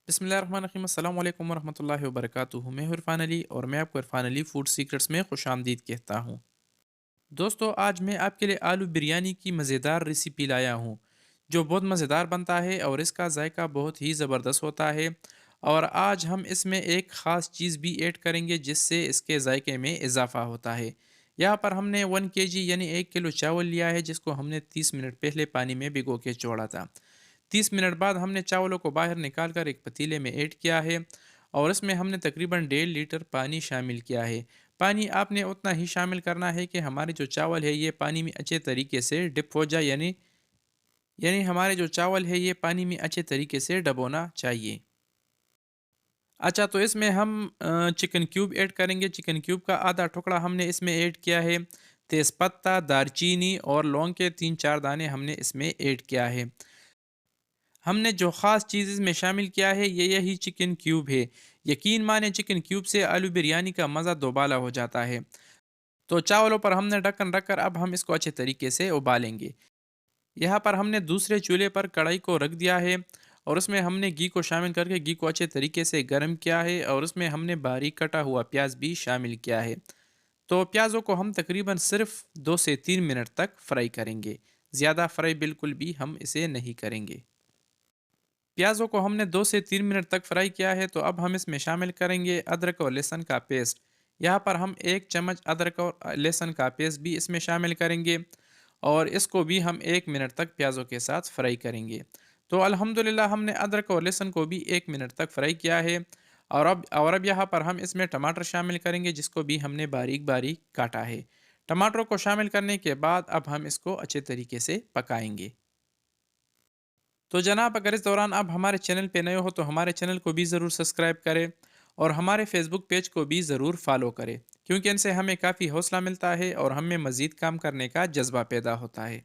बिस्मिल्लाहिर्रहमानिर्रहीम अस्सलाम वालेकुम वरहमतुल्लाहि वबरकातुहू। मैं हूं इरफान अली और मैं आपको इरफान अली फूड सीक्रेट्स में खुशामदीद कहता हूं। दोस्तों, आज मैं आपके लिए आलू बिरयानी की मज़ेदार रेसिपी लाया हूं जो बहुत मज़ेदार बनता है और इसका जायका बहुत ही ज़बरदस्त होता है। और आज हम इसमें एक ख़ास चीज़ भी ऐड करेंगे जिससे इसके जायके में इजाफ़ा होता है। यहाँ पर हमने 1 kg यानी 1 किलो चावल लिया है जिसको हमने 30 मिनट पहले पानी में भिगो के छोड़ा था। 30 मिनट बाद हमने चावलों को बाहर निकाल कर एक पतीले में ऐड किया है और इसमें हमने तकरीबन 1.5 लीटर पानी शामिल किया है। पानी आपने उतना ही शामिल करना है कि हमारे जो चावल है ये पानी में अच्छे तरीके से डिप हो जाए, यानी हमारे जो चावल है ये पानी में अच्छे तरीके से डबोना चाहिए। अच्छा, तो इसमें हम चिकन क्यूब ऐड करेंगे। चिकन क्यूब का आधा टुकड़ा हमने इसमें ऐड किया है। तेज़पत्ता, दारचीनी और लौंग के 3-4 दाने हमने इसमें ऐड किया है। हमने जो ख़ास चीज़ इसमें शामिल किया है ये यही चिकन क्यूब है। यकीन माने चिकन क्यूब से आलू बिरयानी का मज़ा दोबाला हो जाता है। तो चावलों पर हमने ढक्कन रखकर अब हम इसको अच्छे तरीके से उबालेंगे। यहाँ पर हमने दूसरे चूल्हे पर कढ़ाई को रख दिया है और उसमें हमने घी को शामिल करके घी को अच्छे तरीके से गर्म किया है और उसमें हमने बारीक कटा हुआ प्याज भी शामिल किया है। तो प्याज़ों को हम तकरीबन सिर्फ 2 से 3 मिनट तक फ्राई करेंगे। ज़्यादा फ्राई बिल्कुल भी हम इसे नहीं करेंगे। प्याज़ों को हमने 2 से 3 मिनट तक फ्राई किया है, तो अब हम इसमें शामिल करेंगे अदरक और लहसुन का पेस्ट। यहाँ पर हम 1 चम्मच अदरक और लहसुन का पेस्ट भी इसमें शामिल करेंगे और इसको भी हम 1 मिनट तक प्याज़ों के साथ फ्राई करेंगे। तो अल्हम्दुलिल्लाह हमने अदरक और लहसुन को भी 1 मिनट तक फ्राई किया है। और अब यहाँ पर हम इसमें टमाटर शामिल करेंगे जिसको भी हमने बारीक बारीक काटा है। टमाटरों को शामिल करने के बाद अब हम इसको अच्छे तरीके से पकाएंगे। तो जनाब, अगर इस दौरान आप हमारे चैनल पे नए हो तो हमारे चैनल को भी ज़रूर सब्सक्राइब करें और हमारे फेसबुक पेज को भी ज़रूर फॉलो करें, क्योंकि इनसे हमें काफ़ी हौसला मिलता है और हमें मज़ीद काम करने का जज्बा पैदा होता है।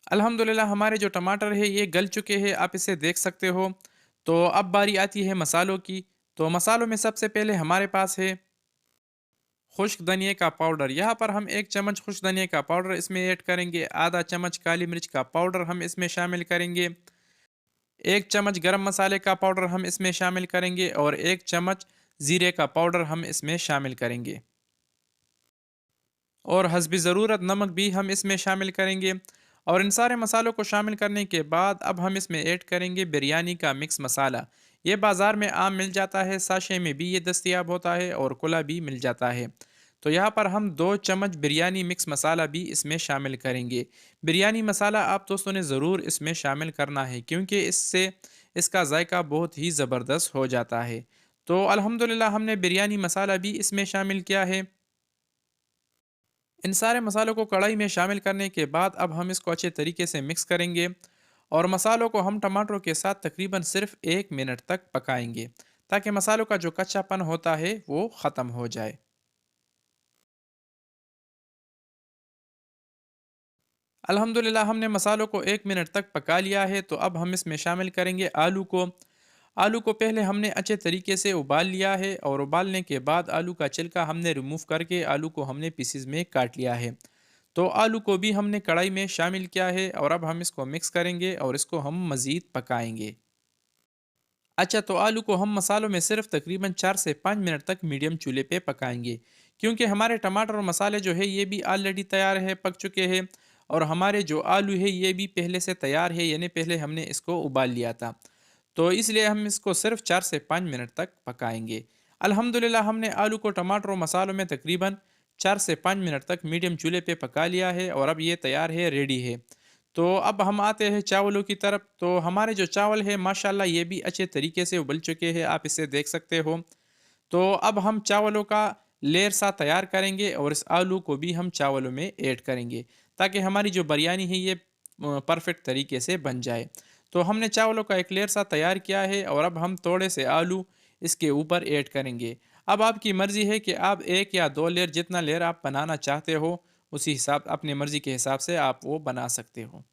अल्हम्दुलिल्लाह हमारे जो टमाटर है ये गल चुके हैं, आप इसे देख सकते हो। तो अब बारी आती है मसालों की। तो मसालों में सबसे पहले हमारे पास है खुश्क धनिए का पाउडर। यहाँ पर हम 1 चम्मच खुश्क धनिए का पाउडर इसमें ऐड करेंगे। आधा चम्मच काली मिर्च का पाउडर हम इसमें शामिल करेंगे। 1 चम्मच गरम मसाले का पाउडर हम इसमें शामिल करेंगे और 1 चम्मच ज़ीरे का पाउडर हम इसमें शामिल करेंगे और हस्बी ज़रूरत नमक भी हम इसमें शामिल करेंगे। और इन सारे मसालों को शामिल करने के बाद अब हम इसमें ऐड करेंगे बिरयानी का मिक्स मसाला। ये बाज़ार में आम मिल जाता है, साशे में भी ये दस्तयाब होता है और खुला भी मिल जाता है। तो यहाँ पर हम 2 चम्मच बिरयानी मिक्स मसाला भी इसमें शामिल करेंगे। बिरयानी मसाला आप दोस्तों ने ज़रूर इसमें शामिल करना है, क्योंकि इससे इसका जायका बहुत ही ज़बरदस्त हो जाता है। तो अल्हम्दुलिल्लाह हमने बिरयानी मसाला भी इसमें शामिल किया है। इन सारे मसालों को कढ़ाई में शामिल करने के बाद अब हम इसको अच्छे तरीके से मिक्स करेंगे और मसालों को हम टमाटरों के साथ तकरीबन सिर्फ 1 मिनट तक पकाएंगे, ताकि मसालों का जो कच्चापन होता है वो ख़त्म हो जाए। अल्हम्दुलिल्लाह हमने मसालों को 1 मिनट तक पका लिया है। तो अब हम इसमें शामिल करेंगे आलू को। आलू को पहले हमने अच्छे तरीके से उबाल लिया है और उबालने के बाद आलू का छिलका हमने रिमूव करके आलू को हमने पीसीज में काट लिया है। तो आलू को भी हमने कढ़ाई में शामिल किया है और अब हम इसको मिक्स करेंगे और इसको हम मज़ीद पकाएंगे। अच्छा, तो आलू को हम मसालों में सिर्फ तकरीबन 4 से 5 मिनट तक मीडियम चूल्हे पे पकाएंगे, क्योंकि हमारे टमाटर और मसाले जो है ये भी ऑलरेडी तैयार है, पक चुके हैं। और हमारे जो आलू है ये भी पहले से तैयार है, यानी पहले हमने इसको उबाल लिया था। तो इसलिए हम इसको सिर्फ 4 से 5 मिनट तक पकाएंगे। अल्हम्दुलिल्लाह हमने आलू को टमाटर और मसालों में तकरीबन 4 से 5 मिनट तक मीडियम चूल्हे पे पका लिया है और अब ये तैयार है, रेडी है। तो अब हम आते हैं चावलों की तरफ। तो हमारे जो चावल है माशाल्लाह ये भी अच्छे तरीके से उबल चुके हैं, आप इसे देख सकते हो। तो अब हम चावलों का लेयर सा तैयार करेंगे और इस आलू को भी हम चावलों में ऐड करेंगे, ताकि हमारी जो बिरयानी है ये परफेक्ट तरीके से बन जाए। तो हमने चावलों का एक लेयर सा तैयार किया है और अब हम थोड़े से आलू इसके ऊपर ऐड करेंगे। अब आपकी मर्ज़ी है कि आप 1 या 2 लेयर, जितना लेयर आप बनाना चाहते हो उसी हिसाब, अपनी मर्ज़ी के हिसाब से आप वो बना सकते हो।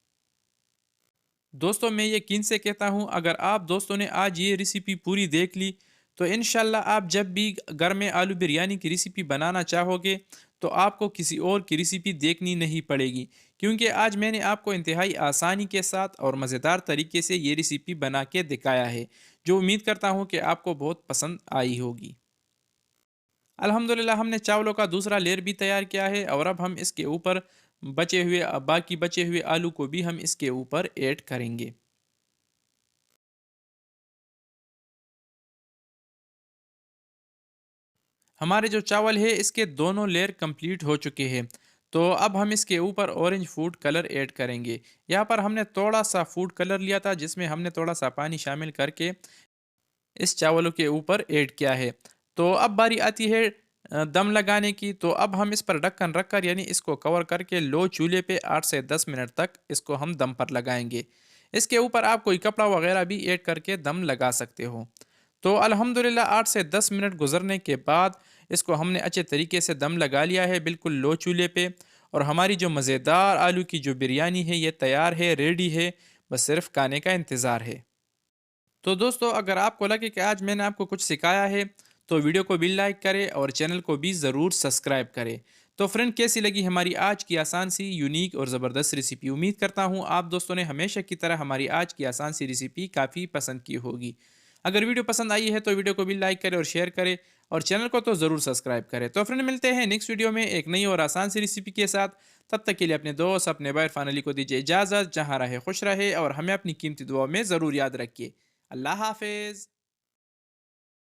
दोस्तों, मैं यकीन से कहता हूँ अगर आप दोस्तों ने आज ये रेसिपी पूरी देख ली तो इंशाल्लाह आप जब भी घर में आलू बिरयानी की रेसिपी बनाना चाहोगे तो आपको किसी और की रेसिपी देखनी नहीं पड़ेगी, क्योंकि आज मैंने आपको इंतहाई आसानी के साथ और मज़ेदार तरीके से ये रेसिपी बना के दिखाया है, जो उम्मीद करता हूँ कि आपको बहुत पसंद आई होगी। अल्हम्दुलिल्लाह हमने चावलों का दूसरा लेयर भी तैयार किया है और अब हम इसके ऊपर बाकी बचे हुए आलू को भी हम इसके ऊपर ऐड करेंगे। हमारे जो चावल है इसके दोनों लेयर कंप्लीट हो चुके हैं। तो अब हम इसके ऊपर ऑरेंज फूड कलर ऐड करेंगे। यहाँ पर हमने थोड़ा सा फूड कलर लिया था, जिसमें हमने थोड़ा सा पानी शामिल करके इस चावलों के ऊपर ऐड किया है। तो अब बारी आती है दम लगाने की। तो अब हम इस पर ढक्कन रखकर यानी इसको कवर करके लो चूल्हे पे 8 से 10 मिनट तक इसको हम दम पर लगाएंगे। इसके ऊपर आप कोई कपड़ा वगैरह भी ऐड करके दम लगा सकते हो। तो अल्हम्दुलिल्लाह 8 से 10 मिनट गुजरने के बाद इसको हमने अच्छे तरीके से दम लगा लिया है, बिल्कुल लो चूल्हे पे। और हमारी जो मज़ेदार आलू की जो बिरयानी है ये तैयार है, रेडी है। बस सिर्फ खाने का इंतज़ार है। तो दोस्तों, अगर आपको लगे कि आज मैंने आपको कुछ सिखाया है, तो वीडियो को भी लाइक करें और चैनल को भी ज़रूर सब्सक्राइब करें। तो फ्रेंड, कैसी लगी हमारी आज की आसान सी यूनिक और ज़बरदस्त रेसिपी? उम्मीद करता हूँ आप दोस्तों ने हमेशा की तरह हमारी आज की आसान सी रेसिपी काफ़ी पसंद की होगी। अगर वीडियो पसंद आई है तो वीडियो को भी लाइक करें और शेयर करें, और चैनल को तो ज़रूर सब्सक्राइब करें। तो फ्रेंड, मिलते हैं नेक्स्ट वीडियो में एक नई और आसान सी रेसिपी के साथ। तब तक के लिए अपने दोस्त, अपने भाई फैमिली को दीजिए इजाज़त। जहाँ रहे खुश रहे और हमें अपनी कीमती दुआ में ज़रूर याद रखिए। अल्लाह हाफ़िज़।